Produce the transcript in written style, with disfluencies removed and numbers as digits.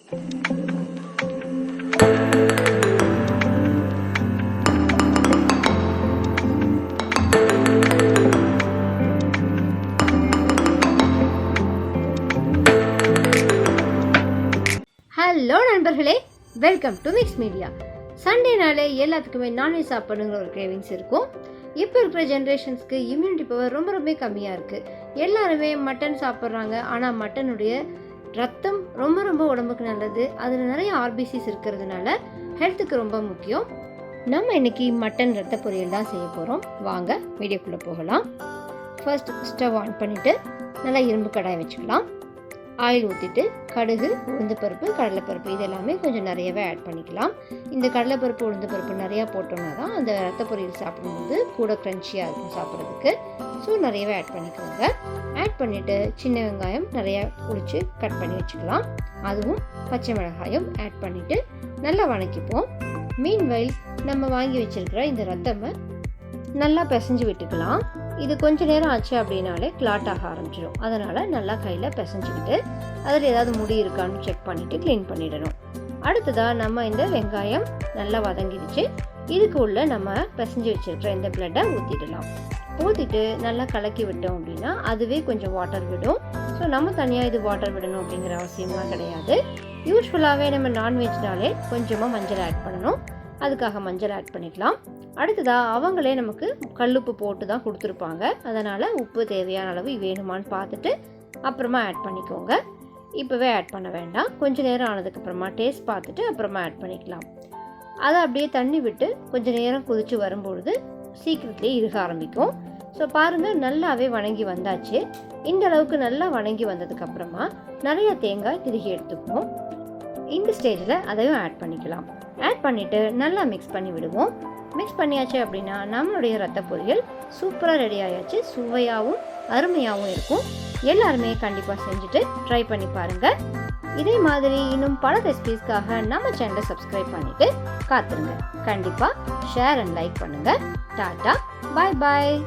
Hello நண்பர்களே, welcome to mix media. சண்டேனாலே எல்லாத்துக்குமே non veg சாப்பிடணுங்கிற ஒரு கிரேவிங்ஸ் இருக்கும். இப்போ இருக்கிற ஜென்ரேஷன்ஸ்க்கு இம்யூனிட்டி பவர் ரொம்ப கம்மியாக இருக்குது. எல்லாருமே மட்டன் சாப்பிட்றாங்க. ஆனால் மட்டனுடைய ரத்தம் ரொம்ப உடம்புக்கு நல்லது. அதில் நிறைய ஆர்பிசிஸ் இருக்கிறதுனால ஹெல்த்துக்கு ரொம்ப முக்கியம். நம்ம இன்னைக்கு மட்டன் ரத்த பொரியல் தான் செய்ய போகிறோம். வாங்க வீடியோக்குள்ளே போகலாம். ஃபர்ஸ்ட் ஸ்டவ் ஆன் பண்ணிவிட்டு நல்லா இரும்பு கடாய் வச்சுக்கலாம். ஆயில் ஊற்றிட்டு கடுகு, உளுந்துப்பருப்பு, கடலைப்பருப்பு இதெல்லாமே கொஞ்சம் நிறையவே ஆட் பண்ணிக்கலாம். இந்த கடலைப்பருப்பு, உளுந்துப்பருப்பு நிறையா போட்டோம்னா தான் அந்த ரத்த பொரியல் சாப்பிடும்போது கூட க்ரன்ச்சியாக இருக்கும் சாப்பிட்றதுக்கு. ஸோ நிறையவே ஆட் பண்ணிக்கோங்க. ஆட் பண்ணிவிட்டு சின்ன வெங்காயம் நிறையா உரித்து கட் பண்ணி வச்சுக்கலாம். அதுவும் பச்சை மிளகாயும் ஆட் பண்ணிவிட்டு நல்லா வணக்கிப்போம். மீன்வைல் நம்ம வாங்கி வச்சுருக்கிற இந்த ரத்தமை நல்லா பிசைஞ்சு விட்டுக்கலாம். இது கொஞ்ச நேரம் ஆச்சு அப்படின்னாலே கிளாட் ஆக ஆரம்பிச்சிடும். அதனால் நல்லா கையில் பிசைஞ்சிக்கிட்டு அதில் ஏதாவது முடி இருக்கான்னு செக் பண்ணிவிட்டு க்ளீன் பண்ணிடணும். அடுத்ததாக நம்ம இந்த வெங்காயம் நல்லா வதங்கிடுச்சு. இதுக்கு உள்ள நம்ம பிசைஞ்சு வச்சுருக்கிற இந்த பிளட்டை ஊற்றிடலாம். ஊற்றிட்டு நல்லா கலக்கி விட்டோம் அப்படின்னா அதுவே கொஞ்சம் வாட்டர் விடும். ஸோ நம்ம தனியாக இது வாட்டர் விடணும் அப்படிங்கிற அவசியமாக கிடையாது. யூஸ்வலாகவே நம்ம நான்வெஜ்னாலே கொஞ்சமாக மஞ்சள் ஆட் பண்ணணும். அதுக்காக மஞ்சள் ஆட் பண்ணிக்கலாம். அடுத்ததாக அவங்களே நமக்கு கல்லுப்பு போட்டு தான் கொடுத்துருப்பாங்க. அதனால் உப்பு தேவையான அளவு வேணுமான்னு பார்த்துட்டு அப்புறமா ஆட் பண்ணிக்கோங்க. இப்போவே ஆட் பண்ண வேண்டாம். கொஞ்சம் நேரம் ஆனதுக்கப்புறமா டேஸ்ட் பார்த்துட்டு அப்புறமா ஆட் பண்ணிக்கலாம். அதை அப்படியே தண்ணி விட்டு கொஞ்சம் நேரம் கொதித்து வரும்பொழுது சீக்கிரத்துலேயே இறுக ஆரம்பிக்கும். ஸோ பாருங்கள், நல்லாவே வணங்கி வந்தாச்சு. இந்த அளவுக்கு நல்லா வணங்கி வந்ததுக்கப்புறமா நிறைய தேங்காய் திருகி எடுத்துக்குவோம். இந்த ஸ்டேஜில் அதையும் ஆட் பண்ணிக்கலாம். ஆட் பண்ணிவிட்டு நல்லா மிக்ஸ் பண்ணி விடுவோம். மிக்ஸ் பண்ணியாச்சு அப்படின்னா நம்மளுடைய ரத்த பொரியல் சூப்பராக ரெடி ஆயாச்சு. சுவையாகவும் அருமையாகவும் இருக்கும். எல்லாருமே கண்டிப்பாக செஞ்சுட்டு ட்ரை பண்ணி பாருங்கள். இதே மாதிரி இன்னும் பல ரெசிபீஸ்க்காக நம்ம சேனலை சப்ஸ்கிரைப் பண்ணிவிட்டு காத்துருங்க. கண்டிப்பாக ஷேர் அண்ட் லைக் பண்ணுங்கள். டாட்டா, பாய் பாய்.